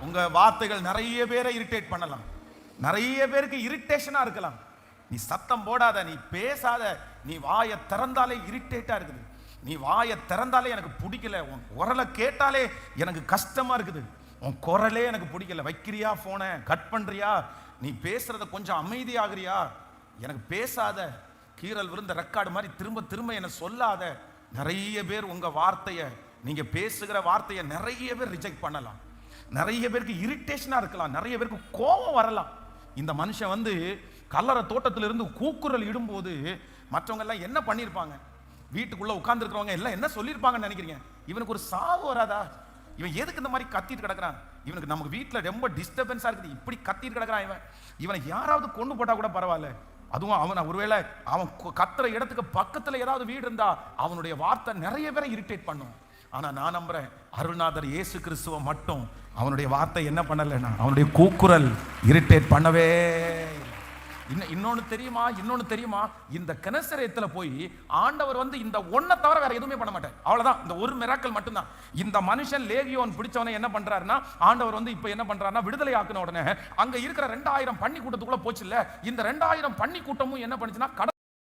உங்க வார்த்தைகள் நிறைய பேரை இரிட்டேட் பண்ணலாம், நிறைய பேருக்கு இரிட்டேஷனா இருக்கலாம். நீ சத்தம் போடாத, நீ பேசாத, நீ வாயை திறந்தாலே இரிட்டேட்டா இருக்குது, நீ வாயை திறந்தாலே எனக்கு பிடிக்கல, உன் குரலை கேட்டாலே எனக்கு கஷ்டமா இருக்குது, உன் குரலே எனக்கு பிடிக்கல, வைக்கிறியா போனை, கட் பண்றியா, நீ பேசுறத கொஞ்சம் அமைதியாகிறியா, எனக்கு பேசாத, கீரல் விழுந்த ரெக்கார்டு மாதிரி திரும்ப திரும்ப என்ன சொல்லாத. நிறைய பேர் உங்க வார்த்தையை, நீங்க பேசுகிற வார்த்தையை நிறைய பேர் ரிஜெக்ட் பண்ணலாம், நிறைய பேருக்கு இரிட்டேஷனா இருக்கலாம், நிறைய பேருக்கு கோபம் வரலாம். இந்த மனுஷன் வந்து கல்லறை தோட்டத்திலிருந்து கூக்குரல் இடும்போது மற்றவங்க எல்லாம் என்ன பண்ணியிருப்பாங்க, வீட்டுக்குள்ள உட்கார்ந்து இருக்கிறவங்க எல்லாம் என்ன சொல்லியிருப்பாங்கன்னு நினைக்கிறீங்க? இவனுக்கு ஒரு சாவு வராதா? இவன் எதுக்கு இந்த மாதிரி கத்திட்டு கிடக்குறான்? இவனுக்கு நமக்கு வீட்டில் ரொம்ப டிஸ்டர்பன்ஸா இருக்குது, இப்படி கத்திட்டு கிடக்குறான். இவனை யாராவது கொண்டு போட்டா கூட பரவாயில்ல. அதுவும் அவன் ஒருவேளை அவன் கத்துற இடத்துக்கு பக்கத்துல ஏதாவது வீடு இருந்தா அவனுடைய வார்த்தை நிறைய பேரை இரிட்டேட் பண்ணும். ஆனா நான் நம்புறேன், அருள்நாதர் இயேசு கிறிஸ்துவ மட்டும் அவனுடைய வார்த்தை என்ன பண்ணலைன்னா, அவனுடைய கூக்குரல் இரிட்டேட் பண்ணவே. இன்னொன்னு தெரியுமா, இந்த கெனசரேத்துல போய் ஆண்டவர் வந்து இந்த ஒன்றை தவிர வேற எதுவுமே பண்ண மாட்டார். அவ்வளவுதான், இந்த ஒரு மிராக்கிள் மட்டும்தான். இந்த மனுஷன் லேகியோன் பிடிச்சவனை என்ன பண்றாருன்னா, ஆண்டவர் வந்து இப்ப என்ன பண்றாருன்னா, விடுதலை ஆக்கின உடனே அங்க இருக்கிற 2000 பன்னி கூட்டத்துக்குள்ள போச்சு இல்ல, இந்த 2000 பன்னி கூட்டமும் என்ன பண்ணுச்சுன்னா